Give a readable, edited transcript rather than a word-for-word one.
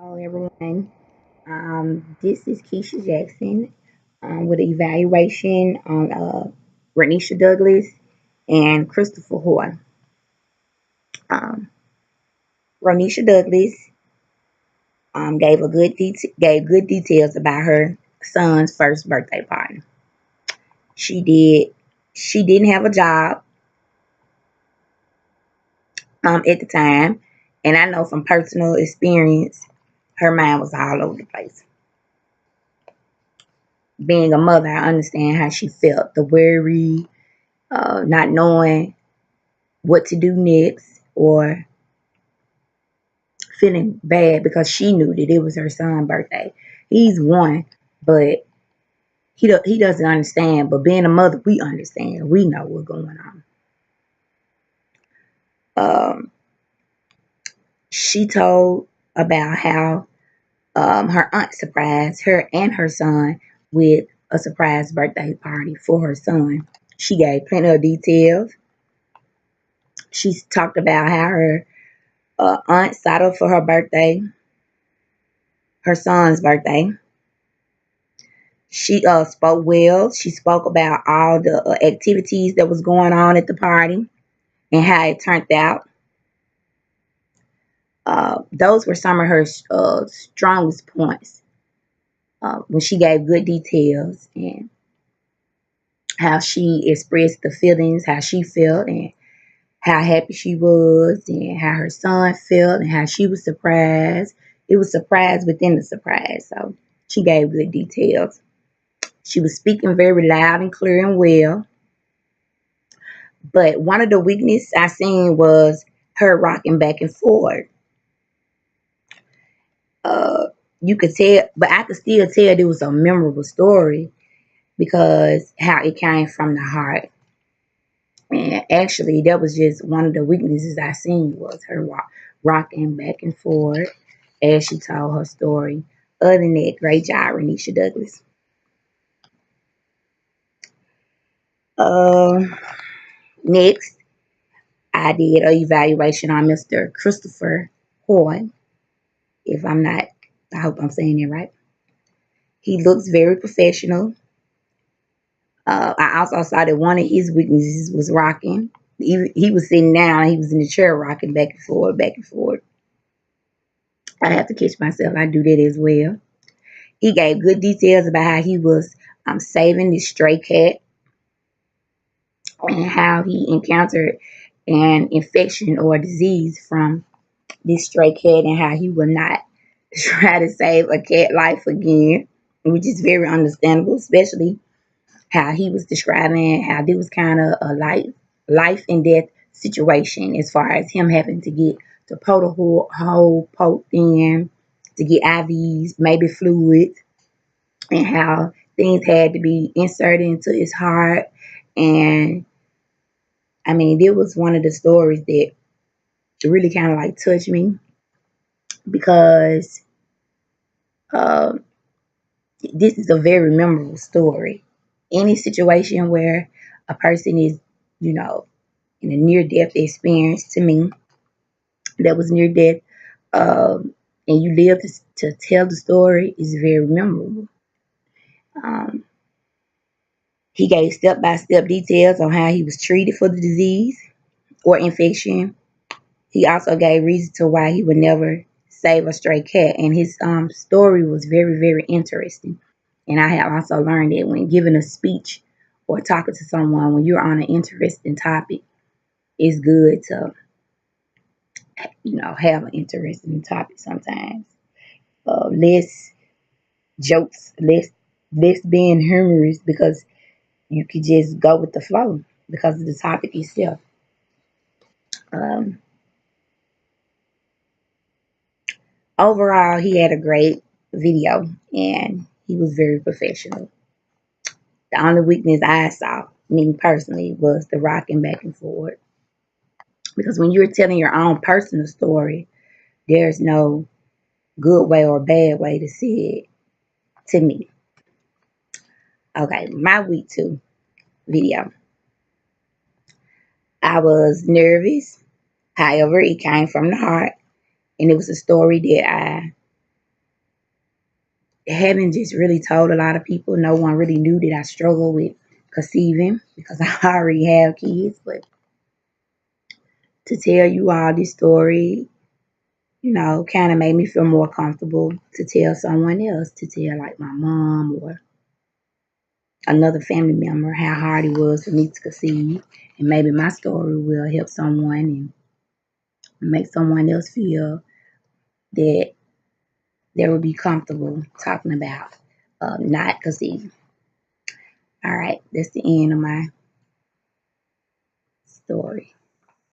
Hello, everyone. This is Keisha Jackson with an evaluation on Renisha Douglas and Christopher Hoy. Um, Renisha Douglas gave good details about her son's first birthday party. She did. She didn't have a job at the time, and I know from personal experience, her mind was all over the place. Being a mother, I understand how she felt, the worry, not knowing what to do next, or feeling bad because she knew that it was her son's birthday. He's one, but he doesn't understand. But being a mother, we understand. We know what's going on. Um, she told about how her aunt surprised her and her son with a surprise birthday party for her son. She gave plenty of details. She talked about how her aunt signed up for her birthday, her son's birthday. She spoke well. She spoke about all the activities that was going on at the party and how it turned out. Those were some of her strongest points when she gave good details and how she expressed the feelings, how she felt, and how happy she was, and how her son felt, and how she was surprised. It was surprise within the surprise. So she gave good details. She was speaking very loud and clear and well. But one of the weaknesses I seen was her rocking back and forth. Uh, you could tell, but I could still tell it was a memorable story because how it came from the heart. And actually, that was just one of the weaknesses I seen was her rocking back and forth as she told her story. Other than that, great job, Renisha Douglas. Uh, Next, I did an evaluation on Mr. Christopher Hoy. If I'm not, I hope I'm saying it right. He looks very professional. I also saw that one of his weaknesses was rocking. He was sitting down, he was in the chair rocking back and forth, back and forth. I have to catch myself. I do that as well. He gave good details about how he was saving this stray cat and how he encountered an infection or a disease from this stray cat and how he will not try to save a cat life again, which is very understandable, especially how he was describing how this was kind of a life and death situation as far as him having to get to poke a hole poked in, to get IVs, maybe fluids, and how things had to be inserted into his heart. And I mean, it was one of the stories that really kind of like touched me because um, this is a very memorable story. Any situation where a person is, you know, in a near death experience to me that was near death, and you live to tell the story is very memorable. Um, he gave step by step details on how he was treated for the disease or infection. He also gave reasons to why he would never save a stray cat, and his story was very, very interesting. And I have also learned that when giving a speech or talking to someone, when you're on an interesting topic, it's good to have an interesting topic sometimes. Less jokes, less being humorous because you could just go with the flow because of the topic itself. Um, Overall, he had a great video and he was very professional. The only weakness I saw, me personally, was the rocking back and forth. Because when you're telling your own personal story, there's no good way or bad way to see it to me. Okay, my week 2 video. I was nervous. However, it came from the heart. And it was a story that I haven't just really told a lot of people. No one really knew that I struggle with conceiving because I already have kids. But to tell you all this story, kind of made me feel more comfortable to tell someone else, to tell like my mom or another family member how hard it was for me to conceive. And maybe my story will help someone and make someone else feel that they will be comfortable talking about not conceiving. All right, that's the end of my story.